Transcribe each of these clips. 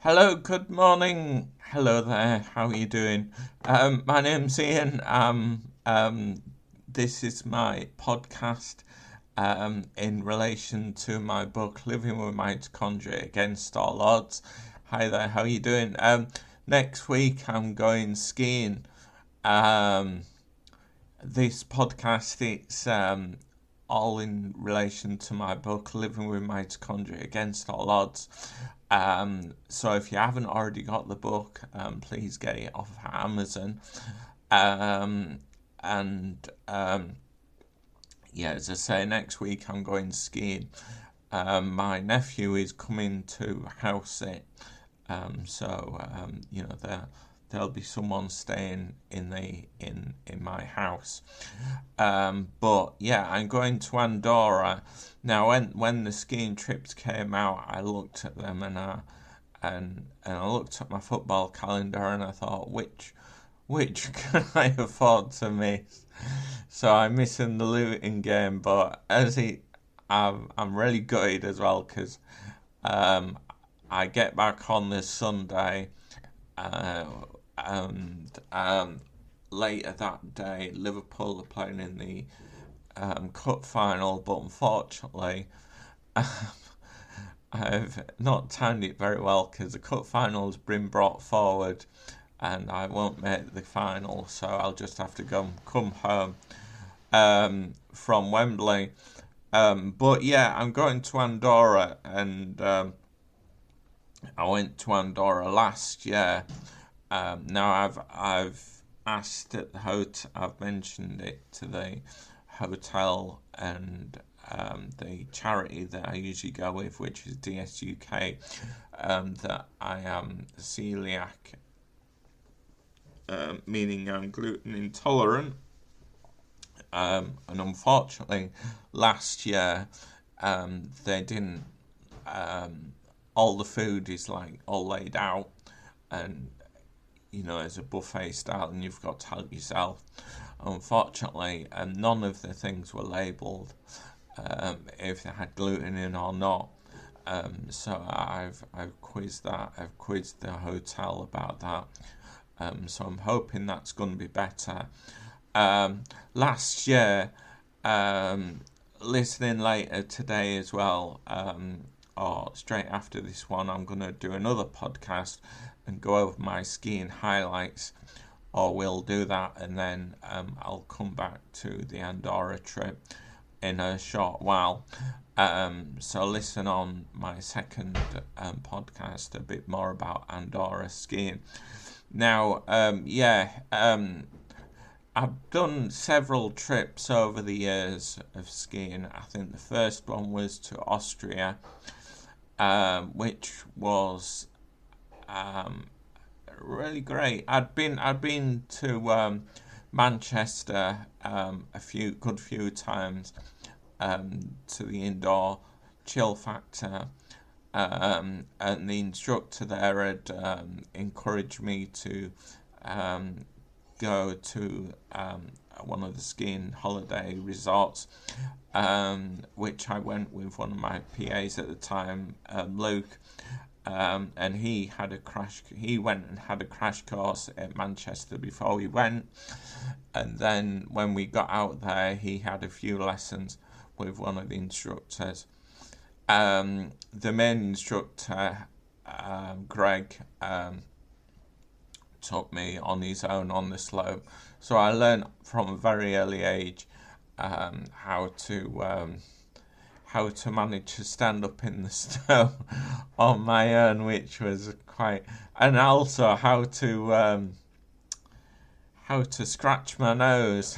Hello, good morning. Hello there. How are you doing? My name's Ian. This is my podcast in relation to my book, Living with Mitochondria Against All Odds. Hi there. How are you doing? Next week I'm going skiing. This podcast it's all in relation to my book, Living with Mitochondria Against All Odds. So if you haven't already got the book, please get it off Amazon. Yeah, as I say, next week I'm going skiing. My nephew is coming to house it, there'll be someone staying in my house. But yeah, I'm going to Andorra now. When the skiing trips came out, I looked at them and I looked at my football calendar and I thought, which can I afford to miss? So I'm missing the Luton game, but I'm really gutted as well because I get back on this Sunday. And later that day, Liverpool are playing in the cup final, but unfortunately, I've not timed it very well because the cup final's been brought forward, and I won't make the final, so I'll just have to come home from Wembley. But yeah, I'm going to Andorra, and I went to Andorra last year. Now I've asked at the hotel. I've mentioned it to the hotel and the charity that I usually go with, which is DSUK, that I am celiac, meaning I'm gluten intolerant. And unfortunately, last year they didn't. All the food is like all laid out, and as a buffet style, and you've got to help yourself. Unfortunately, none of the things were labelled if they had gluten in or not. So I've quizzed that. I've quizzed the hotel about that. So I'm hoping that's going to be better. Last year, listening later today as well, or straight after this one, I'm going to do another podcast and go over my skiing highlights, or we'll do that and then I'll come back to the Andorra trip in a short while. So listen on my second podcast a bit more about Andorra skiing. Now, I've done several trips over the years of skiing. I think the first one was to Austria, which was really great. I'd been to Manchester a few times to the indoor chill factor, and the instructor there had encouraged me to go to one of the skiing holiday resorts, which I went with one of my PAs at the time, Luke, and he had a crash. He went and had a crash course at Manchester before we went, and then when we got out there, he had a few lessons with one of the instructors. The main instructor, Greg, took me on his own on the slope, so I learned from a very early age how to manage to stand up in the snow on my own, which was quite, and also how to scratch my nose.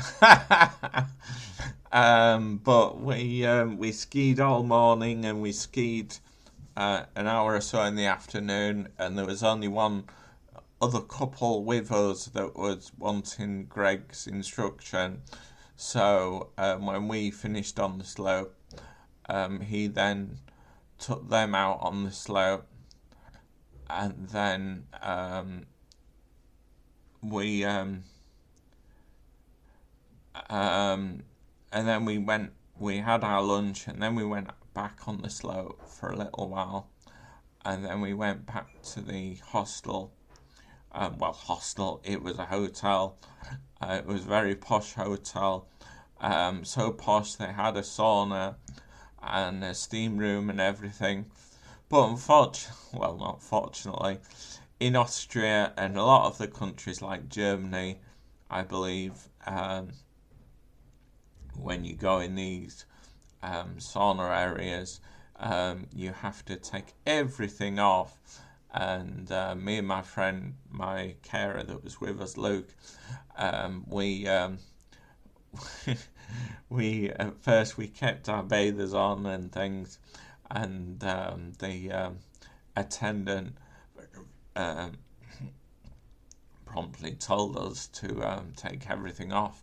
But we skied all morning, and we skied an hour or so in the afternoon, and there was only one other couple with us that was wanting Greg's instruction. So when we finished on the slope, he then took them out on the slope, and then we we had our lunch, and then we went back on the slope for a little while, and then we went back to the hostel. Hostel, it was a hotel. It was a very posh hotel. So posh they had a sauna and a steam room and everything. But not fortunately, in Austria and a lot of the countries like Germany, I believe, when you go in these sauna areas, you have to take everything off. And me and my friend, my carer that was with us, Luke, we we at first we kept our bathers on and things, and the attendant promptly told us to take everything off.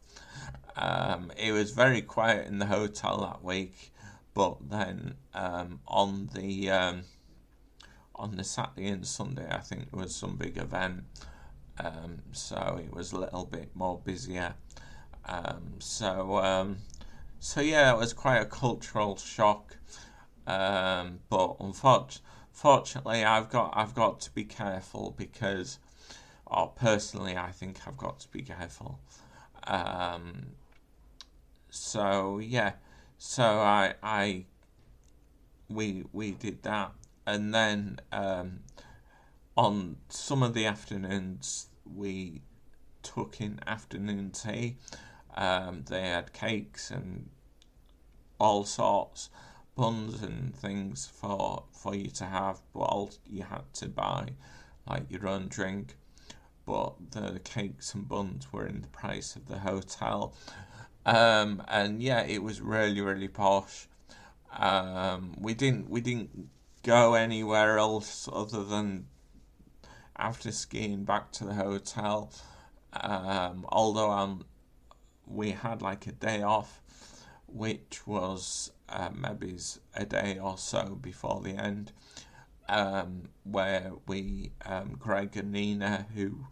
It was very quiet in the hotel that week, but then on the Saturday and Sunday, I think there was some big event, so it was a little bit more busier. So yeah, it was quite a cultural shock. But unfortunately, I've got to be careful because, personally, I think I've got to be careful. So yeah, so we did that, and then on some of the afternoons we took in afternoon tea. They had cakes and all sorts, buns and things for you to have, but all you had to buy like your own drink. But the cakes and buns were in the price of the hotel. And yeah, it was really, really posh. We didn't go anywhere else other than after skiing back to the hotel. Although we had like a day off, which was maybe a day or so before the end, where we Greg and Nina, who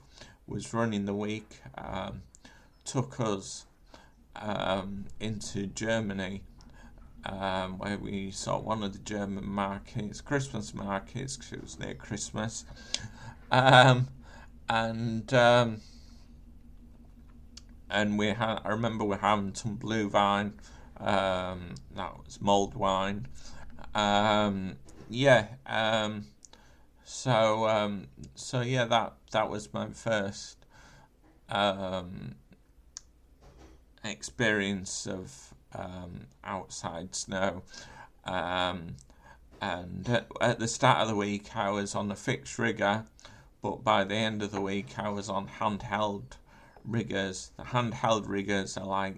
was running the week, took us into Germany, where we saw one of the German markets, Christmas markets, because it was near Christmas, and I remember we having some blue wine, that was mulled wine, so yeah, that was my first experience of outside snow. And at the start of the week I was on a fixed rigger, but by the end of the week I was on handheld riggers. The handheld riggers are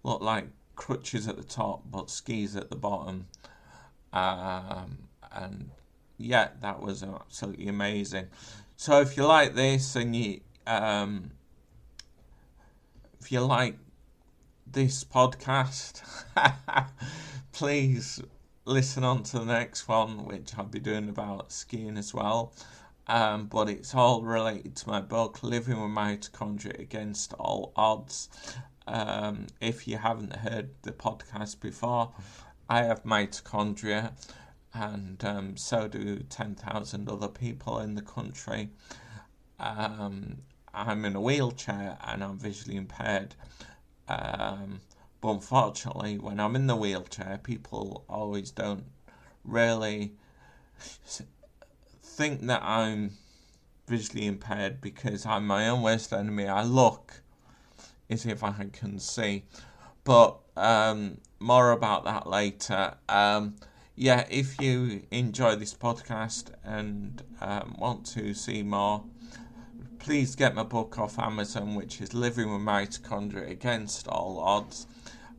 look like crutches at the top but skis at the bottom. And yeah, that was absolutely amazing. So if you like this and if you like this podcast, please listen on to the next one, which I'll be doing about skiing as well. But it's all related to my book, Living with Mitochondria Against All Odds. If you haven't heard the podcast before, I have mitochondria, and so do 10,000 other people in the country. I'm in a wheelchair and I'm visually impaired. But unfortunately, when I'm in the wheelchair, people always don't really think that I'm visually impaired because I'm my own worst enemy. I look as if I can see. But more about that later. Yeah, if you enjoy this podcast and want to see more, please get my book off Amazon, which is Living with Mitochondria Against All Odds.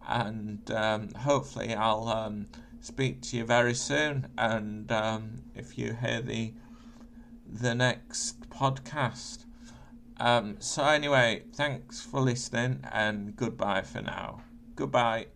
And hopefully I'll speak to you very soon. And if you hear the next podcast. So anyway, thanks for listening and goodbye for now. Goodbye.